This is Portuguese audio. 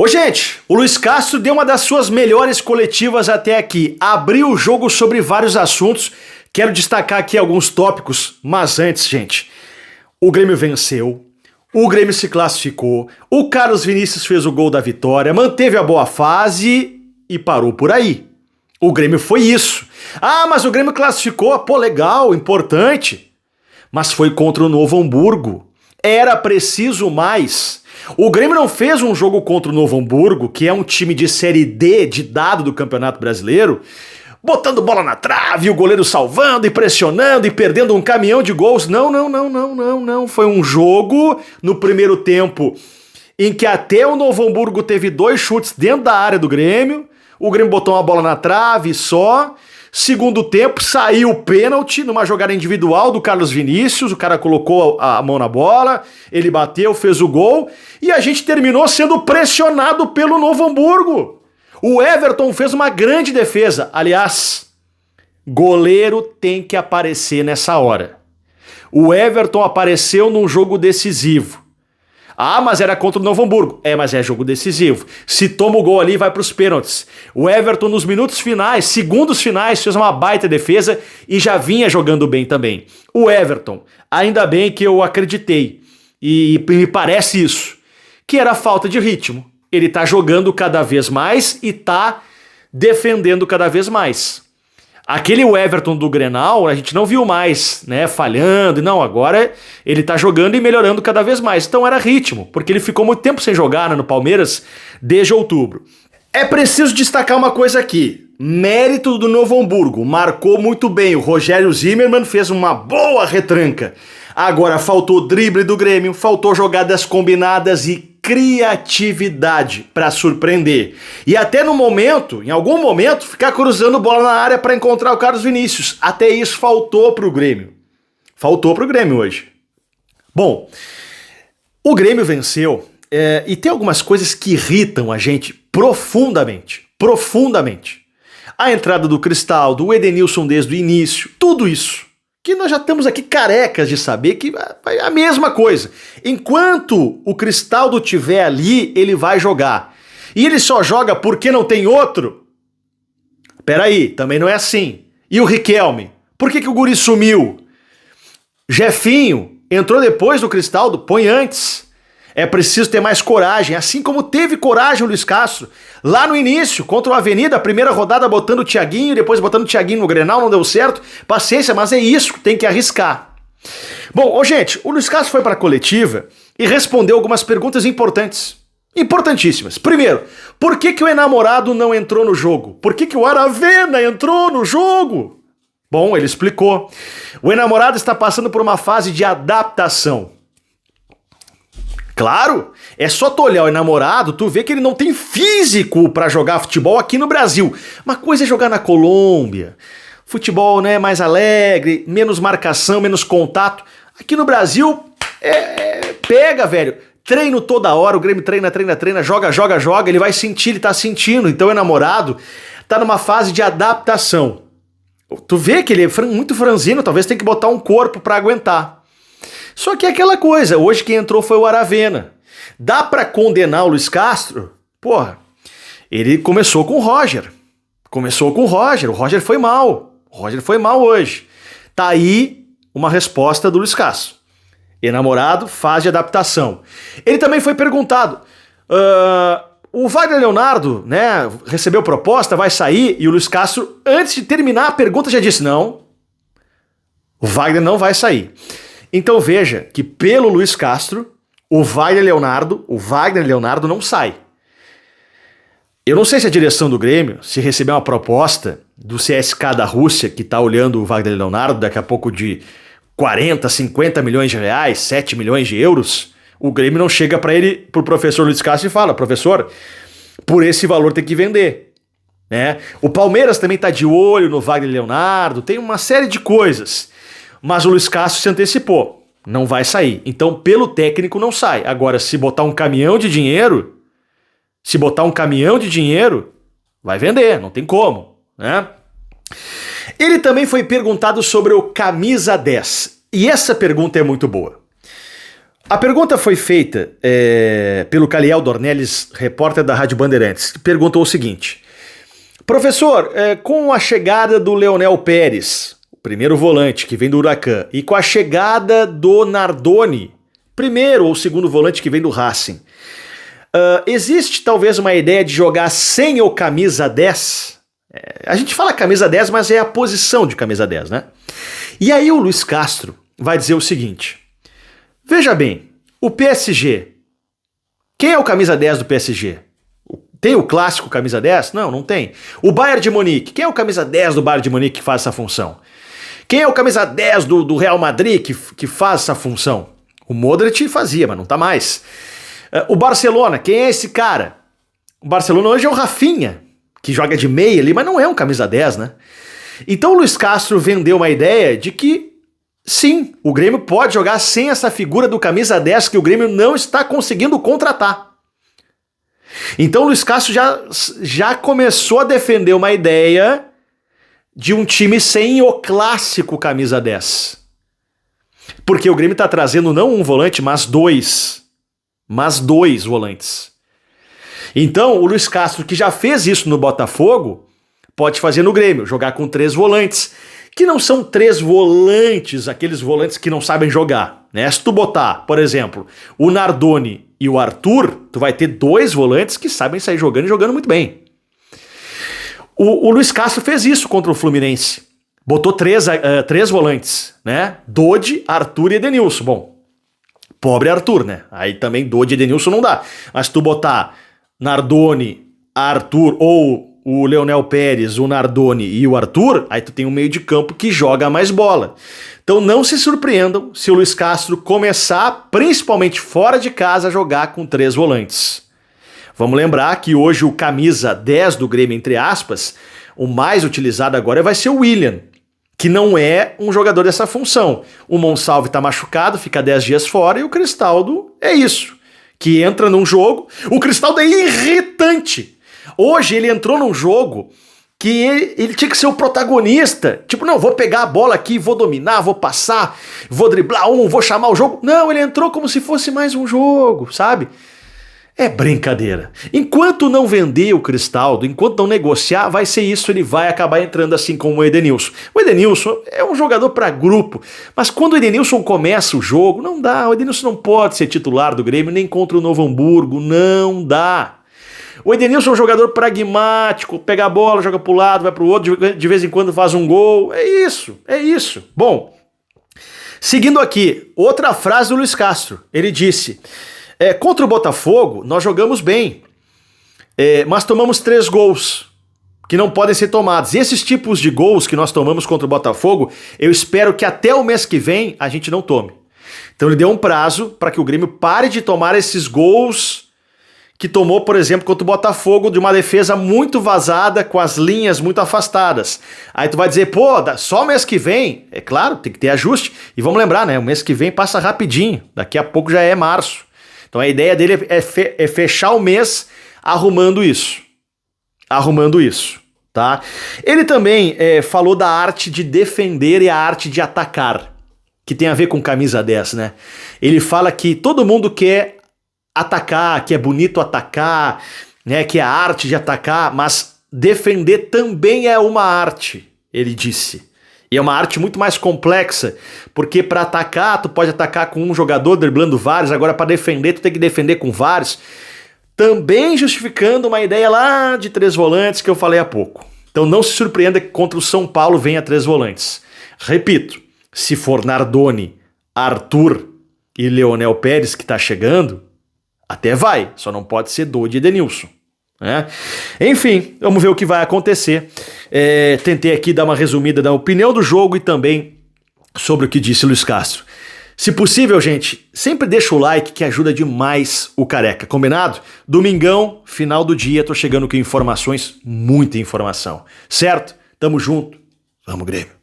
Ô gente, o Luiz Castro deu uma das suas melhores coletivas até aqui. Abriu o jogo sobre vários assuntos. Quero destacar aqui alguns tópicos, mas antes, gente, o Grêmio venceu, o Grêmio se classificou, o Carlos Vinícius fez o gol da vitória, manteve a boa fase e parou por aí. O Grêmio foi isso. Ah, mas o Grêmio classificou, pô, legal, importante. Mas foi contra o Novo Hamburgo. Era preciso mais. O Grêmio não fez um jogo contra o Novo Hamburgo, que é um time de Série D de dado do Campeonato Brasileiro, botando bola na trave, o goleiro salvando e pressionando e perdendo um caminhão de gols. Não. Foi um jogo no primeiro tempo em que até o Novo Hamburgo teve 2 chutes dentro da área do Grêmio, o Grêmio botou uma bola na trave só. Segundo tempo, saiu o pênalti numa jogada individual do Carlos Vinícius, o cara colocou a mão na bola, ele bateu, fez o gol, e a gente terminou sendo pressionado pelo Novo Hamburgo. O Everton fez uma grande defesa. Aliás, goleiro tem que aparecer nessa hora. O Everton apareceu num jogo decisivo. Ah, mas era contra o Novo Hamburgo. É, mas é jogo decisivo. Se toma o gol ali, vai para os pênaltis. O Everton nos minutos finais, segundos finais, fez uma baita defesa e já vinha jogando bem também. O Everton, ainda bem que eu acreditei, e me parece isso, que era falta de ritmo. Ele tá jogando cada vez mais e tá defendendo cada vez mais. Aquele Everton do Grenal, a gente não viu mais, né, falhando, não, agora ele tá jogando e melhorando cada vez mais. Então era ritmo, porque ele ficou muito tempo sem jogar, né, no Palmeiras, desde outubro. É preciso destacar uma coisa aqui, mérito do Novo Hamburgo, marcou muito bem, o Rogério Zimmermann fez uma boa retranca. Agora faltou drible do Grêmio, faltou jogadas combinadas e criatividade para surpreender. E até no momento, em algum momento, ficar cruzando bola na área para encontrar o Carlos Vinícius. Até isso faltou pro Grêmio. Faltou pro Grêmio hoje. Bom, o Grêmio venceu e tem algumas coisas que irritam a gente profundamente. Profundamente. A entrada do Cristal, do Edenilson desde o início, tudo isso. Que nós já estamos aqui carecas de saber que é a mesma coisa. Enquanto o Cristaldo estiver ali, ele vai jogar. E ele só joga porque não tem outro? Peraí, também não é assim. E o Riquelme? Por que o guri sumiu? Jefinho entrou depois do Cristaldo? Põe antes. É preciso ter mais coragem, assim como teve coragem o Luiz Castro. Lá no início, contra o Avenida, a primeira rodada botando o Thiaguinho, depois botando o Thiaguinho no Grenal, não deu certo. Paciência, mas é isso, tem que arriscar. Bom, gente, o Luiz Castro foi para a coletiva e respondeu algumas perguntas importantes. Importantíssimas. Primeiro, por que o enamorado não entrou no jogo? Por que o Aravena entrou no jogo? Bom, ele explicou. O enamorado está passando por uma fase de adaptação. Claro, é só tu olhar o enamorado, tu vê que ele não tem físico pra jogar futebol aqui no Brasil. Uma coisa é jogar na Colômbia. Futebol, né, mais alegre, menos marcação, menos contato. Aqui no Brasil, pega, velho. Treino toda hora, o Grêmio treina, joga, ele vai sentir, ele tá sentindo. Então o enamorado tá numa fase de adaptação. Tu vê que ele é muito franzino, talvez tenha que botar um corpo pra aguentar. Só que é aquela coisa, hoje quem entrou foi o Aravena. Dá pra condenar o Luiz Castro? Porra, ele começou com o Roger. O Roger foi mal. Hoje. Tá aí uma resposta do Luiz Castro. Enamorado, fase de adaptação. Ele também foi perguntado, o Wagner Leonardo, né, recebeu proposta, vai sair, e o Luiz Castro, antes de terminar a pergunta, já disse, não, o Wagner não vai sair. Então veja que pelo Luiz Castro, o Wagner Leonardo não sai. Eu não sei se a direção do Grêmio, se receber uma proposta do CSKA da Rússia, que está olhando o Wagner Leonardo, daqui a pouco de 40, 50 milhões de reais, 7 milhões de euros, o Grêmio não chega para ele, pro professor Luiz Castro e fala, professor, por esse valor tem que vender. Né? O Palmeiras também está de olho no Wagner Leonardo, tem uma série de coisas. Mas o Luiz Castro se antecipou, não vai sair. Então, pelo técnico, não sai. Agora, se botar um caminhão de dinheiro, vai vender, não tem como, né? Ele também foi perguntado sobre o camisa 10. E essa pergunta é muito boa. A pergunta foi feita pelo Caliel Dornelles, repórter da Rádio Bandeirantes, que perguntou o seguinte: professor, com a chegada do Leonel Pérez, o primeiro volante que vem do Huracan, e com a chegada do Nardoni, primeiro ou segundo volante que vem do Racing, existe talvez uma ideia de jogar sem o camisa 10? A gente fala camisa 10, mas é a posição de camisa 10, né? E aí o Luiz Castro vai dizer o seguinte: veja bem, o PSG, quem é o camisa 10 do PSG? Tem o clássico camisa 10? Não, não tem. O Bayern de Munique, quem é o camisa 10 do Bayern de Munique que faz essa função? Quem é o camisa 10 do Real Madrid que faz essa função? O Modric fazia, mas não tá mais. O Barcelona, quem é esse cara? O Barcelona hoje é o Rafinha, que joga de meia ali, mas não é um camisa 10, né? Então o Luiz Castro vendeu uma ideia de que, sim, o Grêmio pode jogar sem essa figura do camisa 10 que o Grêmio não está conseguindo contratar. Então o Luiz Castro já começou a defender uma ideia de um time sem o clássico camisa 10. Porque o Grêmio está trazendo não um volante, mas dois volantes. Então o Luiz Castro, que já fez isso no Botafogo, pode fazer no Grêmio, jogar com 3 volantes, que não são 3 volantes, aqueles volantes que não sabem jogar, né? Se tu botar, por exemplo, o Nardoni e o Arthur, tu vai ter 2 volantes que sabem sair jogando e jogando muito bem. O Luiz Castro fez isso contra o Fluminense. Botou 3 volantes, né? Dodi, Arthur e Edenilson. Bom, pobre Arthur, né? Aí também Dodi e Edenilson não dá. Mas se tu botar Nardoni, Arthur ou o Leonel Pérez, o Nardoni e o Arthur, aí tu tem um meio de campo que joga mais bola. Então não se surpreendam se o Luiz Castro começar, principalmente fora de casa, a jogar com 3 volantes. Vamos lembrar que hoje o camisa 10 do Grêmio, entre aspas, o mais utilizado agora vai ser o William, que não é um jogador dessa função. O Monsalve tá machucado, fica 10 dias fora, e o Cristaldo é isso, que entra num jogo. O Cristaldo é irritante. Hoje ele entrou num jogo que ele tinha que ser o protagonista. Tipo, não, vou pegar a bola aqui, vou dominar, vou passar, vou driblar vou chamar o jogo. Não, ele entrou como se fosse mais um jogo, sabe? É brincadeira. Enquanto não vender o Cristaldo, enquanto não negociar, vai ser isso, ele vai acabar entrando assim como o Edenilson. O Edenilson é um jogador para grupo, mas quando o Edenilson começa o jogo, não dá. O Edenilson não pode ser titular do Grêmio, nem contra o Novo Hamburgo, não dá. O Edenilson é um jogador pragmático, pega a bola, joga pro lado, vai pro outro, de vez em quando faz um gol. É isso, é isso. Bom, seguindo aqui, outra frase do Luiz Castro. Ele disse: contra o Botafogo, nós jogamos bem, mas tomamos 3 gols que não podem ser tomados. E esses tipos de gols que nós tomamos contra o Botafogo, eu espero que até o mês que vem a gente não tome. Então ele deu um prazo para que o Grêmio pare de tomar esses gols que tomou, por exemplo, contra o Botafogo, de uma defesa muito vazada, com as linhas muito afastadas. Aí tu vai dizer, pô, só o mês que vem? É claro, tem que ter ajuste. E vamos lembrar, né? O mês que vem passa rapidinho. Daqui a pouco já é março. Então a ideia dele é fechar o mês arrumando isso. Tá? Ele também falou da arte de defender e a arte de atacar, que tem a ver com camisa 10, né? Ele fala que todo mundo quer atacar, que é bonito atacar, né, que é a arte de atacar, mas defender também é uma arte, ele disse. E é uma arte muito mais complexa, porque para atacar, tu pode atacar com um jogador driblando vários, agora para defender, tu tem que defender com vários. Também justificando uma ideia lá de 3 volantes que eu falei há pouco. Então não se surpreenda que contra o São Paulo venha 3 volantes. Repito, se for Nardoni, Arthur e Leonel Pérez que tá chegando, até vai, só não pode ser Dodi e Edenilson, né? Enfim, vamos ver o que vai acontecer. Tentei aqui dar uma resumida da opinião do jogo e também sobre o que disse Luiz Castro. Se possível, gente, sempre deixa o like que ajuda demais o Careca, combinado? Domingão, final do dia, tô chegando com informações, muita informação, certo? Tamo junto, vamos Grêmio.